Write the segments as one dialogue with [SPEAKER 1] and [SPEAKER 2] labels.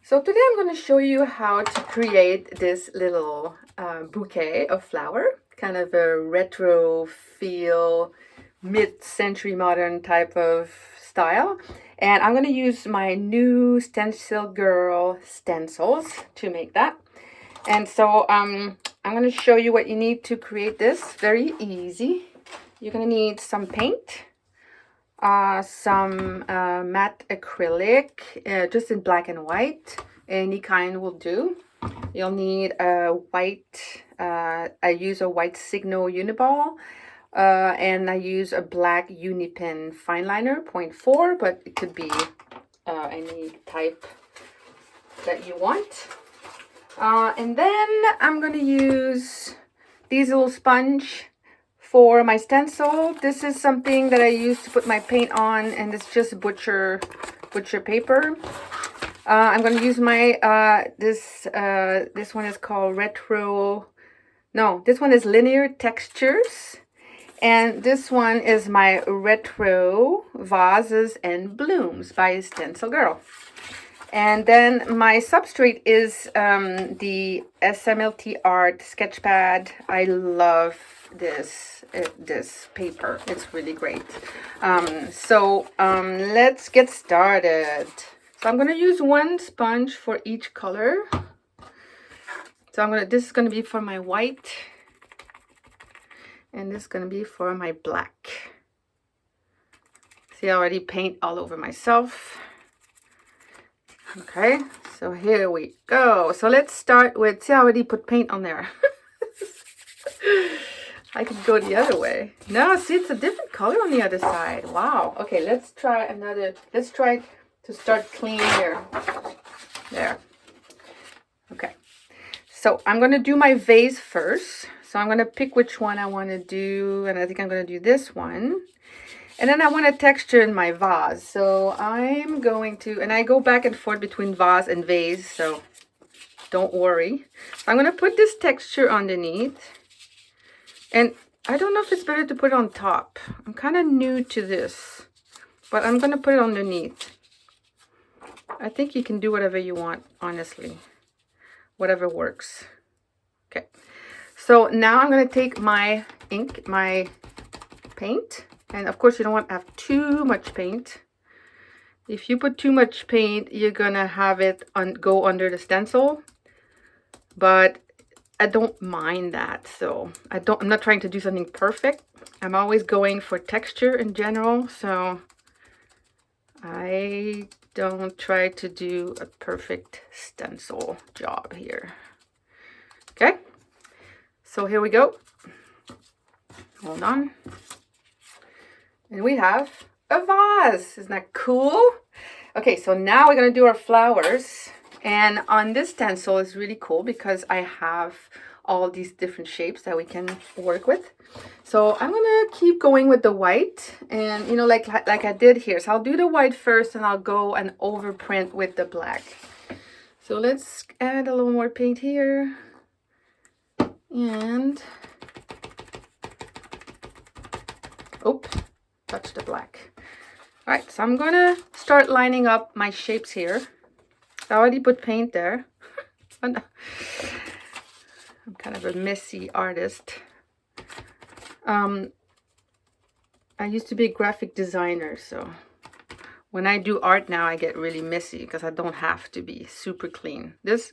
[SPEAKER 1] So today I'm going to show you how to create this little bouquet of flower, kind of a retro feel, mid-century modern type of style. And I'm going to use my new StencilGirl stencils to make that. And so I'm going to show you what you need to create this. Very easy. You're going to need some paint, some matte acrylic, just in black and white. Any kind will do. You'll need a white, I use a white Signal Uniball, and I use a black Unipen fine liner, 0.4, but it could be any type that you want. And then I'm going to use these little sponge for my stencil. This is something that I use to put my paint on, and it's just butcher paper. I'm going to use my this one is called this one is Linear Textures, and this one is my Retro Vases and Blooms by StencilGirl. And then my substrate is the SMLT Art Sketchpad. I love this paper. It's really great. Let's get started. So I'm going to use one sponge for each color. So this is going to be for my white, and this is going to be for my black. See, I already paint all over myself. Okay, so here we go. So let's start with, see, I already put paint on there. I could go the other way. No, see, it's a different color on the other side. Wow. Okay, let's try to start clean here. There. Okay. So I'm going to do my vase first. So I'm going to pick which one I want to do, and I think I'm going to do this one. And then I want a texture in my vase. So I'm going to, and I go back and forth between vase and vase, so don't worry. I'm going to put this texture underneath. And I don't know if it's better to put it on top. I'm kind of new to this, but I'm going to put it underneath. I think you can do whatever you want, honestly. Whatever works. Okay. So now I'm going to take my ink, my paint. And of course, you don't want to have too much paint. If you put too much paint, you're going to have it go under the stencil. But I don't mind that. So I'm not trying to do something perfect. I'm always going for texture in general. So I don't try to do a perfect stencil job here. Okay. So here we go. Hold on. And we have a vase. Isn't that cool? Okay, so now we're going to do our flowers. And on this stencil is really cool because I have all these different shapes that we can work with. So I'm going to keep going with the white. And, you know, like I did here. So I'll do the white first, and I'll go and overprint with the black. So let's add a little more paint here. And, oops. Touch the black. All right, so I'm gonna start lining up my shapes here. I already put paint there. I'm kind of a messy artist. I used to be a graphic designer, so when I do art now, I get really messy because I don't have to be super clean. This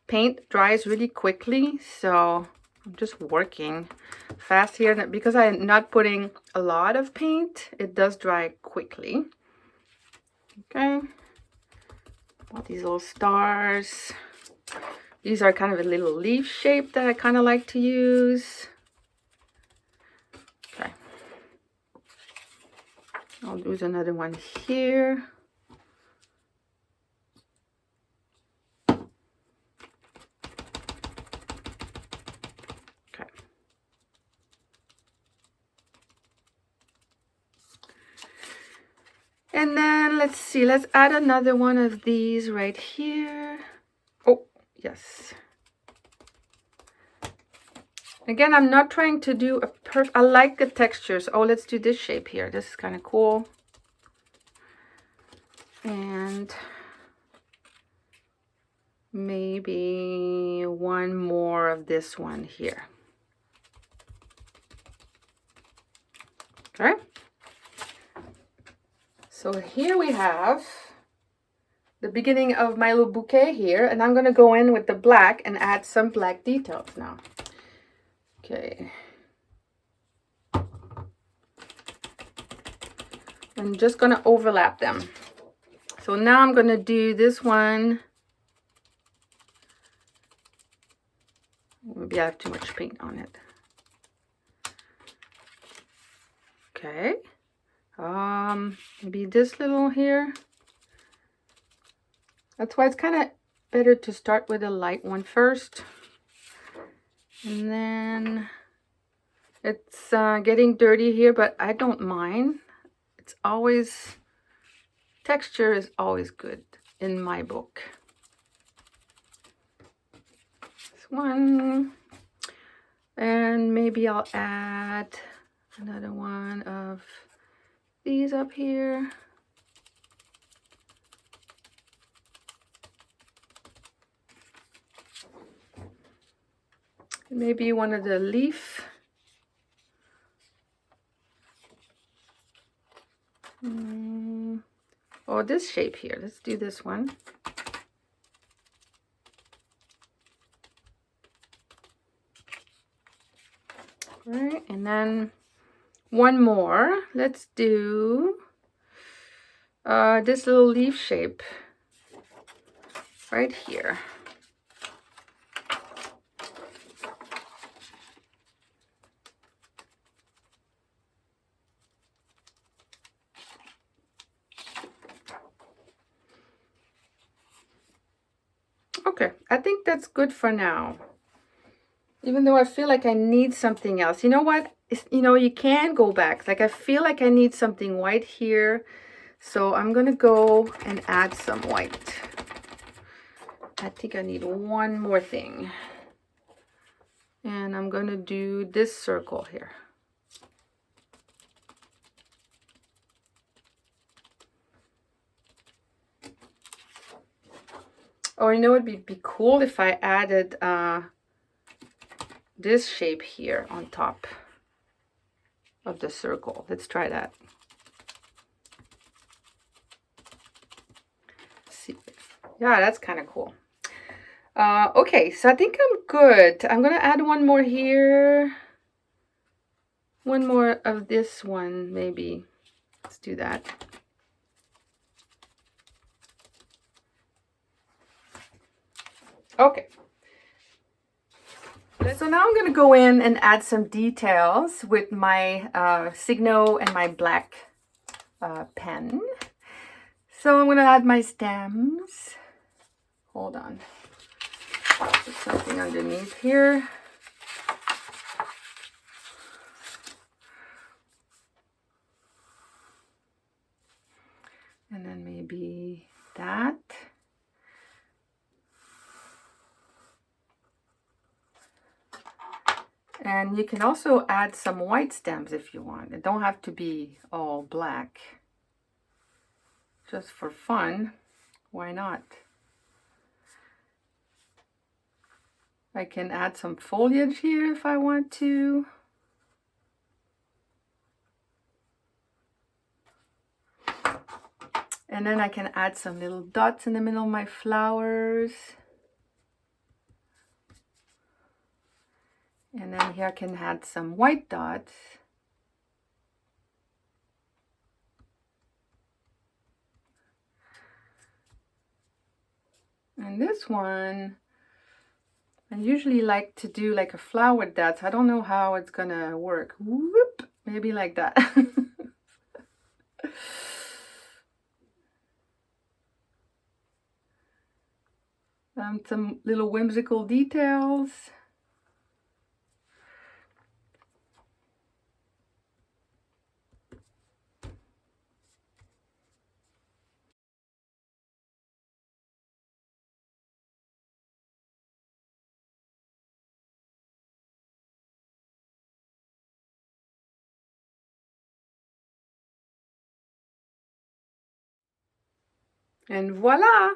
[SPEAKER 1] paint dries really quickly, so I'm just working fast here. Because I'm not putting a lot of paint, it does dry quickly. Okay. All these little stars. These are kind of a little leaf shape that I kind of like to use. Okay. I'll use another one here. And then let's see, let's add another one of these right here. Oh, yes. Again, I'm not trying to do a perfect, I like the textures. Oh, let's do this shape here. This is kind of cool. And maybe one more of this one here. Okay. So here we have the beginning of my little bouquet here, and I'm going to go in with the black and add some black details now. Okay. I'm just going to overlap them. So now I'm going to do this one. Maybe I have too much paint on it. Okay. Maybe this little here. That's why it's kind of better to start with a light one first. And then it's getting dirty here, but I don't mind. It's always, texture is always good in my book. This one. And maybe I'll add another one of these up here. Maybe one of the leaf. Or this shape here. Let's do this one. Right, and then one more. Let's do this little leaf shape right here. Okay, I think that's good for now. Even though I feel like I need something else. You know what? You know, you can go back. Like I feel like I need something white here. So I'm going to go and add some white. I think I need one more thing. And I'm going to do this circle here. Oh, you know, it'd be cool if I added this shape here on top of the circle. Let's try that. See, yeah, that's kind of cool. Okay, so I think I'm good. I'm gonna add one more here. One more of this one, maybe. Let's do that. Okay. So now I'm going to go in and add some details with my Signo and my black pen. So I'm going to add my stems. Hold on. Put something underneath here. And then maybe that. And you can also add some white stems if you want. It don't have to be all black. Just for fun, why not? I can add some foliage here if I want to. And then I can add some little dots in the middle of my flowers. And then here I can add some white dots. And this one, I usually like to do like a flower dot. I don't know how it's gonna work. Whoop, maybe like that. Some little whimsical details. And voila!